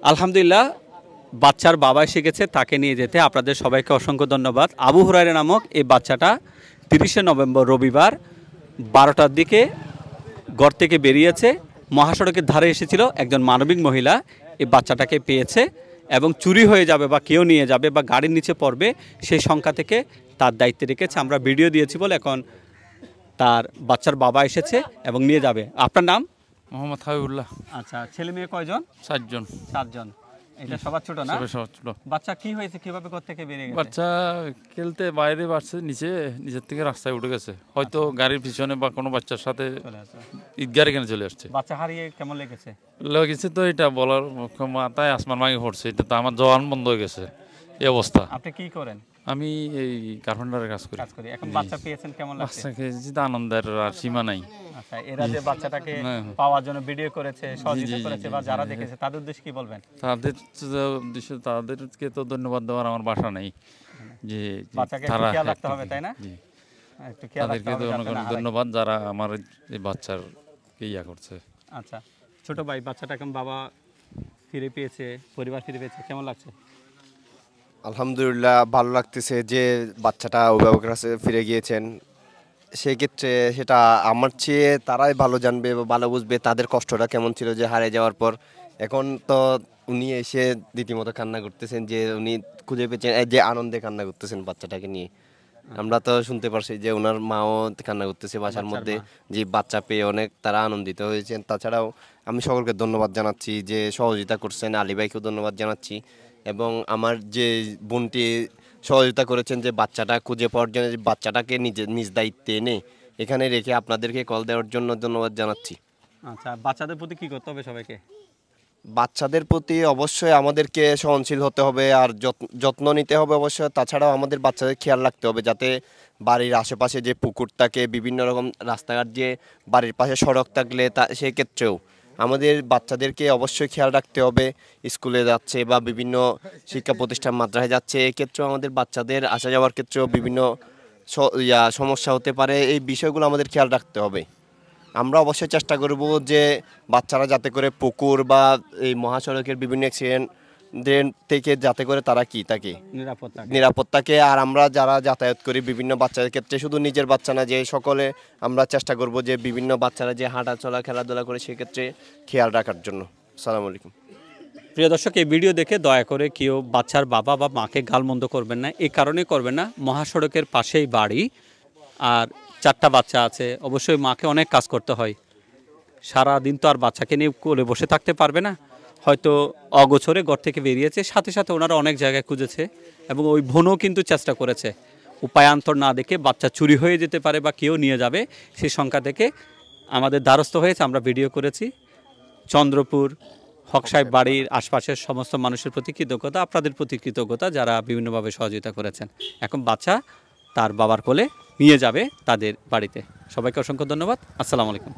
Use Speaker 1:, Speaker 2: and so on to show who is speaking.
Speaker 1: আলহামদুলিল্লাহ বাচ্চার বাবা এসে গেছে, তাকে নিয়ে যেতে আপনাদের সবাইকে অসংখ্য ধন্যবাদ। আবু হুরায়রা নামক এই বাচ্চাটা 30শে নভেম্বর রবিবার 12টার দিকে ঘর থেকে বেরিয়েছে, মহাসড়কের ধারে এসেছিল। একজন মানবিক মহিলা এই বাচ্চাটাকে পেয়েছে এবং চুরি হয়ে যাবে বা কেউ নিয়ে যাবে বা গাড়ির নিচে পড়বে সেই সংখ্যা থেকে তার দায়িত্বে রেখেছে। আমরা ভিডিও দিয়েছি বলে এখন তার বাচ্চার বাবা এসেছে এবং নিয়ে যাবে। আপনার নাম?
Speaker 2: মোহাম্মদ হাবিবুল্লাহ।
Speaker 1: আচ্ছা, ছেলে মেয়ে কয়জন?
Speaker 2: 7 জন।
Speaker 1: 7 জন। এটা সবার ছোট না?
Speaker 2: সবার ছোট।
Speaker 1: বাচ্চা কি হয়েছে, কিভাবে ঘর থেকে বেরিয়ে গেছে?
Speaker 2: বাচ্চা খেলতে বাইরে বাড়ছে, নিচের থেকে রাস্তায় উঠে গেছে, হয়তো গাড়ির পিছনে বা কোনো বাচ্চার সাথে ঈদগার এখানে চলে আসছে।
Speaker 1: বাচ্চা হারিয়ে কেমন লেগেছে?
Speaker 2: লেগেছে তো এটা বলার মাথায় আসমান ভাঙে পড়ছে, এটা তো আমার জওয়ান বন্ধ হয়ে গেছে এই অবস্থা।
Speaker 1: আপনি কি করেন?
Speaker 2: আমি এই কার্পেন্টারের কাজ করি।
Speaker 1: এখন বাচ্চা পেয়েছেন, কেমন লাগছে?
Speaker 2: বাচ্চাকে যেটা আনন্দের আর সীমা নাই।
Speaker 1: আচ্ছা, এরা যে বাচ্চাটাকে পাওয়ার জন্য ভিডিও করেছে, সহযোগিতা করেছে বা যারা দেখেছে তাদের উদ্দেশ্যে কি বলবেন?
Speaker 2: তাদেরকে তো ধন্যবাদ দেওয়ার আমার ভাষা নাই, যে
Speaker 1: বাচ্চাকে একটু খেয়াল রাখতে হবে, তাই না? একটু খেয়াল রাখতে হবে।
Speaker 2: তাদেরকে ধন্যবাদ যারা আমার এই বাচ্চার ইয়া করছে।
Speaker 1: আচ্ছা, ছোট ভাই, বাচ্চাটা এখন বাবা ফিরে পেয়েছে, পরিবার ফিরে পেয়েছে, কেমন লাগছে?
Speaker 3: আলহামদুলিল্লাহ, ভালো লাগতেছে যে বাচ্চাটা অভিভাবকের কাছে ফিরে গিয়েছেন। সেই ক্ষেত্রে সেটা আমার চেয়ে তারাই ভালো জানবে বা ভালো বুঝবে তাদের কষ্টটা কেমন ছিল যে হারিয়ে যাওয়ার পর। এখন তো উনি এসে রীতিমতো কান্না করতেছেন, যে উনি খুঁজে পেয়েছেন, যে আনন্দে কান্না করতেছেন বাচ্চাটাকে নিয়ে। আমরা তো শুনতে পারছি যে ওনার মাও কান্না করতেছে বাসার মধ্যে, যে বাচ্চা পেয়ে অনেক তারা আনন্দিত হয়েছেন। তাছাড়াও আমি সকলকে ধন্যবাদ জানাচ্ছি যে সহযোগিতা করছেন, আলী ভাইকেও ধন্যবাদ জানাচ্ছি, এবং আমার যে বোনটি সহযোগিতা করেছেন যে বাচ্চাটা খুঁজে পাওয়ার জন্য, বাচ্চাটাকে নিজ দায়িত্বে এনে এখানে রেখে আপনাদেরকে কল দেওয়ার জন্য ধন্যবাদ জানাচ্ছি।
Speaker 1: আচ্ছা, বাচ্চাদের প্রতি কি করতে হবে সবাইকে?
Speaker 3: বাচ্চাদের প্রতি অবশ্যই আমাদেরকে সহনশীল হতে হবে আর যত্ন নিতে হবে অবশ্যই। তাছাড়াও আমাদের বাচ্চাদের খেয়াল রাখতে হবে যাতে বাড়ির আশেপাশে যে পুকুর থাকে, বিভিন্ন রকম রাস্তাঘাট, যে বাড়ির পাশে সড়ক থাকলে সেক্ষেত্রেও আমাদের বাচ্চাদেরকে অবশ্যই খেয়াল রাখতে হবে। স্কুলে যাচ্ছে বা বিভিন্ন শিক্ষা প্রতিষ্ঠান মাদ্রাসায় যাচ্ছে, এক্ষেত্রেও আমাদের বাচ্চাদের আসা যাওয়ার ক্ষেত্রেও বিভিন্ন সমস্যা হতে পারে। এই বিষয়গুলো আমাদের খেয়াল রাখতে হবে। আমরা অবশ্যই চেষ্টা করব যে বাচ্চারা যাতে করে পুকুর বা এই মহাসড়কের বিভিন্ন অ্যাক্সিডেন্ট থেকে যাতে করে তারা থাকে নিরাপদ থাকে। আর আমরা যারা যাতায়াত করি বিভিন্ন বাচ্চাদের ক্ষেত্রে, শুধু নিজের বাচ্চা না, যে সকলে আমরা চেষ্টা করব যে বিভিন্ন বাচ্চারা যে হাঁটা চলা খেলাধুলা করে সেক্ষেত্রে খেয়াল রাখার জন্য। আসসালামু আলাইকুম।
Speaker 1: প্রিয় দর্শক, এই ভিডিও দেখে দয়া করে কেউ বাচ্চার বাবা বা মাকে গালমন্দ করবেন না। এই কারণে করবেন না, মহাসড়কের পাশেই বাড়ি আর 4টা বাচ্চা আছে, অবশ্যই মাকে অনেক কাজ করতে হয়। সারা দিন তো আর বাচ্চাকে নিয়ে কোলে বসে থাকতে পারবে না। হয়তো অগোছরে ঘর থেকে বেরিয়েছে, সাথে সাথে ওনারা অনেক জায়গায় খুঁজেছে এবং ওই বোনও কিন্তু চেষ্টা করেছে। উপায়ান্তর না দেখে বাচ্চা চুরি হয়ে যেতে পারে বা কেউ নিয়ে যাবে, সেই সংখ্যা থেকে আমাদের দ্বারস্থ হয়েছে। আমরা ভিডিও করেছি। চন্দ্রপুর হক সাহেব বাড়ির আশপাশের সমস্ত মানুষের প্রতি কৃতজ্ঞতা, আপনাদের প্রতি কৃতজ্ঞতা যারা বিভিন্নভাবে সহযোগিতা করেছেন। এখন বাচ্চা তার বাবার কোলে নিয়ে যাবে তাদের বাড়িতে। সবাইকে অসংখ্য ধন্যবাদ। আসসালামু আলাইকুম।